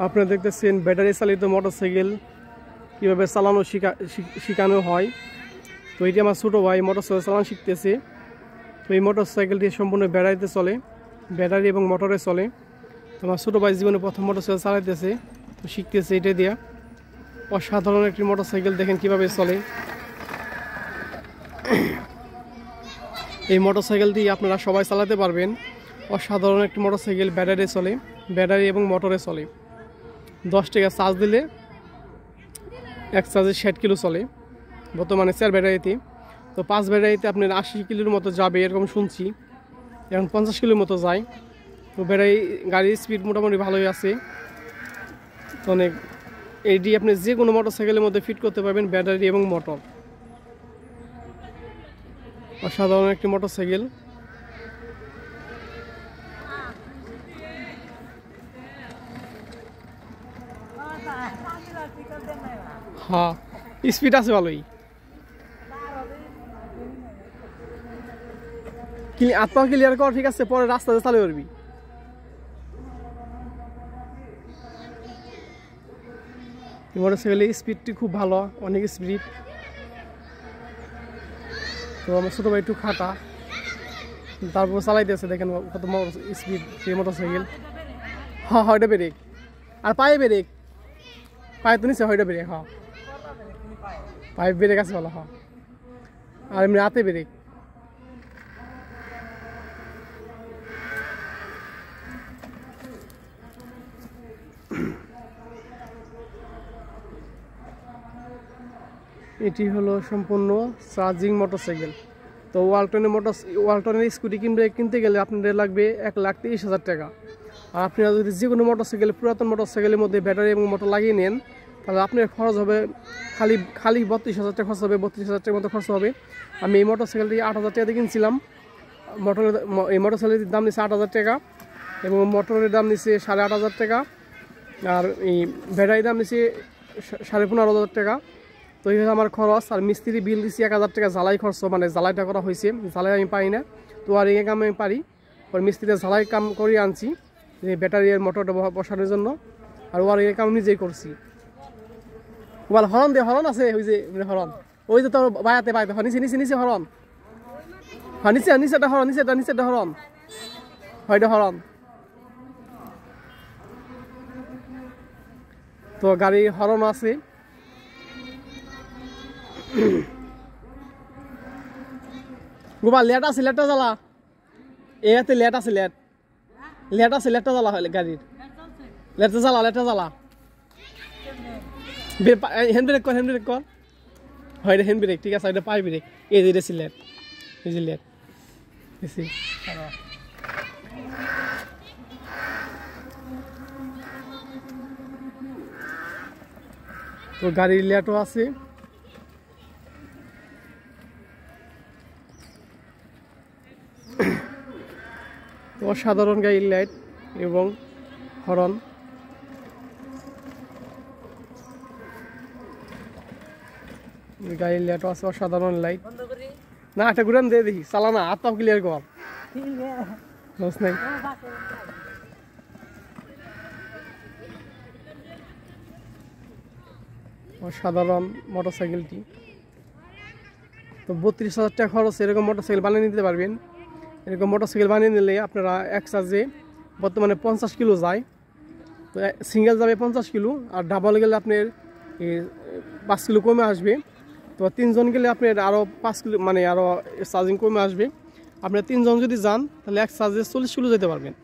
আপনারা দেখতেছেন ব্যাটারি চালিত মোটরসাইকেল কীভাবে চালানো শেখানো হয়। তো এটি আমার ছোটো ভাই মোটরসাইকেল চালানো শিখতেছে। তো এই মোটরসাইকেলটি সম্পূর্ণ ব্যাটারিতে চলে, ব্যাটারি এবং মোটরে চলে। তো আমার ছোটো ভাই জীবনে প্রথম মোটরসাইকেল চালাইতেছে, তো শিখতেছে এটা দিয়ে। অসাধারণ একটি মোটরসাইকেল, দেখেন কীভাবে চলে। এই মোটরসাইকেলটি আপনারা সবাই চালাতে পারবেন। অসাধারণ একটি মোটরসাইকেল, ব্যাটারি চলে, ব্যাটারি এবং মোটরে চলে। 10 টাকা চার্জ দিলে এক চার্জে 60 কিলো চলে বর্তমানে 4 ব্যাটারিতে। তো 5 ব্যাটারিতে আপনার 80 কিলোর মতো যাবে এরকম শুনছি, এখন 50 কিলোর মতো যায়। তো ব্যাটারি গাড়ির স্পিড মোটামুটি ভালোই আছে। তো অনেক এটি আপনি যে কোনো মোটরসাইকেলের মধ্যে ফিট করতে পারবেন, ব্যাটারি এবং মোটর। অসাধারণ একটি মোটরসাইকেল। হ্যাঁ, স্পিড আছে ভালোই। হাত পা ক্লিয়ার কর, ঠিক আছে, পরে রাস্তাতে চালু করবি। মোটরসাইকেলের স্পিডটি খুব ভালো, অনেক স্পিড। তো আমার ছোটো ভাই একটু খাটা, তারপর চালাইতেছে, দেখেন কত স্পিড এই মোটরসাইকেল। হ্যাঁ হয়, এটা ব্রেক আর পায়ে ব্রেক, পায়ে তো নিচে হয়, এটা ব্রেক। হ্যাঁ, পায়ে ব্রেক আছে ভালো। হ্যাঁ, আর এমনি হাতে ব্রেক। এটি হলো সম্পূর্ণ চার্জিং মোটরসাইকেল। তো ওয়ালটনের স্কুটি কিনতে গেলে আপনাদের লাগবে 1,30,000 টাকা। আর আপনারা যদি যে কোনো মোটরসাইকেল, পুরাতন মোটরসাইকেলের মধ্যে ব্যাটারি এবং মোটর লাগিয়ে নেন, তাহলে আপনার খরচ হবে খালি 32,000 টাকা খরচ হবে, 32,000 টাকার মতো খরচ হবে। আমি এই মোটরসাইকেলটি 8,000 টাকা দিয়ে কিনছিলাম। এই মোটরসাইকেলটির দাম নিচ্ছে 8,000 টাকা এবং মোটরের দাম নিচ্ছে 8,500 টাকা। আর এই ব্যাটারির দাম নিচ্ছে 15,500 টাকা। তো এই হলো আমার খরচ। আর মিস্ত্রি বিল দিচ্ছি 1,000 টাকা জ্বালাই খরচ, মানে জ্বালাইটা করা হয়েছে। জ্বালাই আমি পাই না, তো আর এই কাম আমি পারি। ওর মিস্ত্রিতে জ্বালাই কাম করে আনছি, যে ব্যাটারি আর মোটরটা বসানোর জন্য। আর ওর এই কাম নিজেই করছি। বল হরন দে, হরন আছে ওই যে হরন, ওই যে তোর বায়াতে পাইতে নিচে নিচে নিচে হরন। হ্যাঁ নিচে নিচেটা হরন, নিচেটা হরন, হয়টা হরন। তো গাড়ির হরন আছে। গোপাল লেট আছে, লেটটা জ্বালা। এতে লেট আছে, লেট আছে, লেটটা জ্বালা হয় গাড়ির। লেটটা জ্বালা। হ্যান্ড ব্রেক কর। হয় রে, হ্যান্ড ব্রেক, ঠিক আছে। এটা পাই ব্রেক, এই যে লেট, এই যে লেট। তো গাড়ির লেটও আছে। অসাধারণ গাড়ির লাইট এবং হরন। গাড়ির লাইটও আছে, অসাধারণ লাইট। না একটা ঘুরান দিয়ে দেখি, চালানা হাত পাও ক্লিয়ার কর। নাই অসাধারণ মোটরসাইকেলটি। তো 32,000 টাকা খরচ, এরকম মোটরসাইকেল বানিয়ে নিতে পারবেন। এরকম মোটরসাইকেল বানিয়ে নিলে আপনারা এক চার্জে বর্তমানে 50 কিলো যায়। তো সিঙ্গেল যাবে 50 কিলো, আর ডাবল গেলে আপনার 5 কিলো কমে আসবে। তো 3 জন গেলে আপনার আরও 5 কিলো, মানে আরও চার্জিং কমে আসবে। আপনার 3 জন যদি যান, তাহলে এক চার্জে 40 কিলো যেতে পারবেন,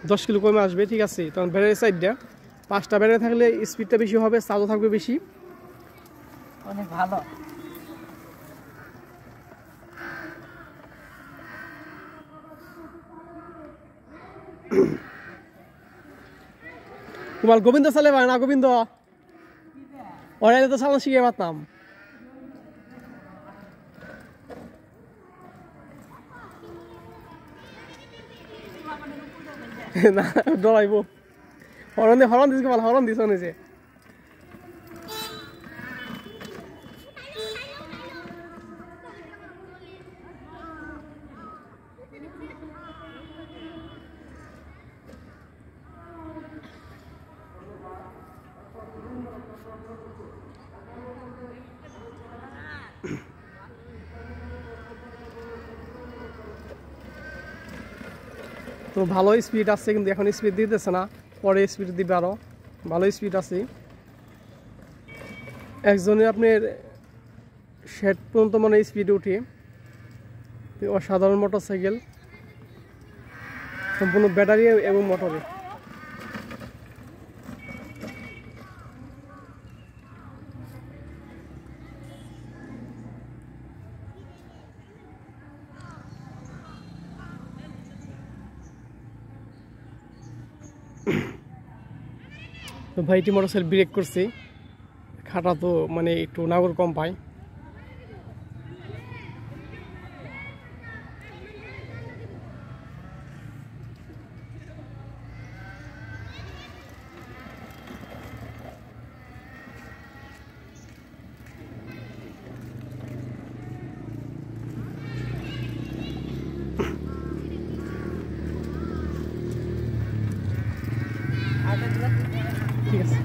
10 কিলো কমে আসবে, ঠিক আছে। তখন ব্যাটারি সাইডটা 5টা ব্যাটারি থাকলে স্পিডটা বেশি হবে, চার্জও থাকবে বেশি, অনেক ভালো। তোমার গোবিন্দ চালে পারে না, গোবিন্দ ওরা তো চালানো শিখে পারতাম না, ডরাইব। হরন দিস, হরন দিস যে তো ভালো স্পিড আছে, কিন্তু এখন স্পিড দিতেছে না, পরে স্পিড দিবে আরো। ভালো স্পিড আছে, একজনে আপনার 60 পর্যন্ত মানে স্পিড উঠে। অসাধারণ মোটরসাইকেল, সম্পূর্ণ ব্যাটারি এবং মোটরে। তো ভাইটি মোটরসাইকেল ব্রেক করছে, খাটা তো মানে একটু নাগর কম পায়। ঠিক আছে,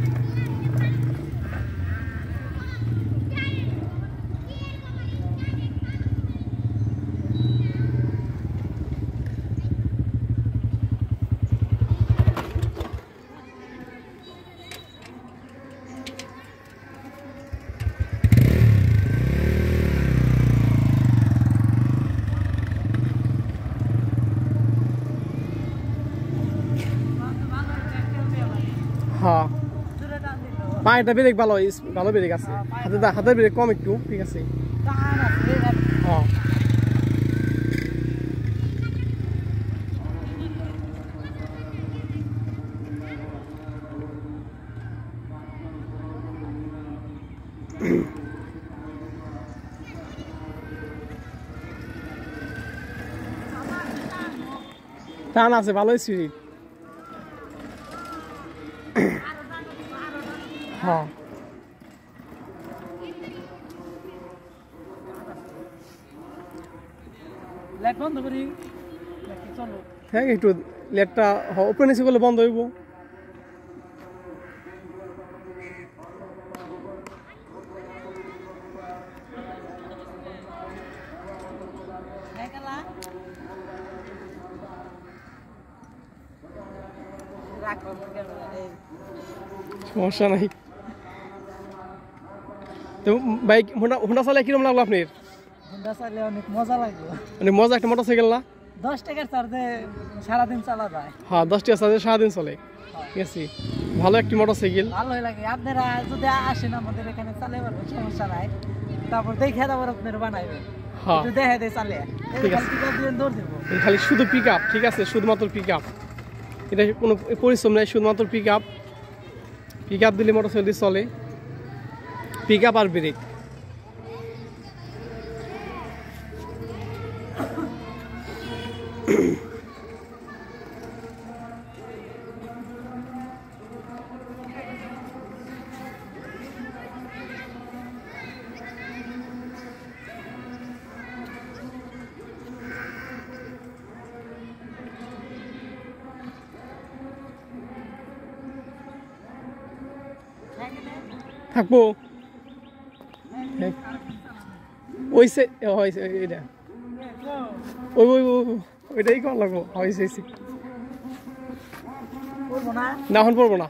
হ্যাঁ পায়েটা ব্রেক ভালো, ভালো ব্রেক আছে, হাতের ব্রেক কম একটু, ঠিক আছে। হ্যাঁ টান আছে, ভালো স্পিড। হ্যাঁ হ্যাঁ একটু লেটটা ওপেন এসে করলে বন্ধ হইব। সমস্যা নাই। তো বাইক হোন্ডা চালায় কিরকম লাগলো আপনার? হোন্ডা চালিয়ে অনেক মজা লাগলো। মানে মজা একটা মোটরসাইকেল না? 10 টাকার চার্জে সারাদিন চালা যায়। হ্যাঁ 10 টাকা চার্জে সারাদিন চলে, ঠিক আছে। ভালো একটি মোটরসাইকেল, ভালোই লাগে। আপনারা যদি আসেন আমাদের এখানে চালিয়ে পারবেন, সমস্যা নাই। তারপর দেখে তারপর আপনারা বানাইবেন। হ্যাঁ একটু দেখে দিয়ে চালিয়ে ঠিক আছে। দৌড় দিব। খালি শুধু পিক আপ, ঠিক আছে, শুধুমাত্র পিক আপ, এটা কোনো পরিশ্রম নেই, শুধুমাত্র পিক আপ। পিক আপ দিলে মোটরসাইকেল চলে, পিক আপ আর ব্রেক। থাকবো ওইসে হয়েছে, এটা ওই ওই ওইটাই কর লাগবো, হয়েছে করবো না? না এখন পড়বো না।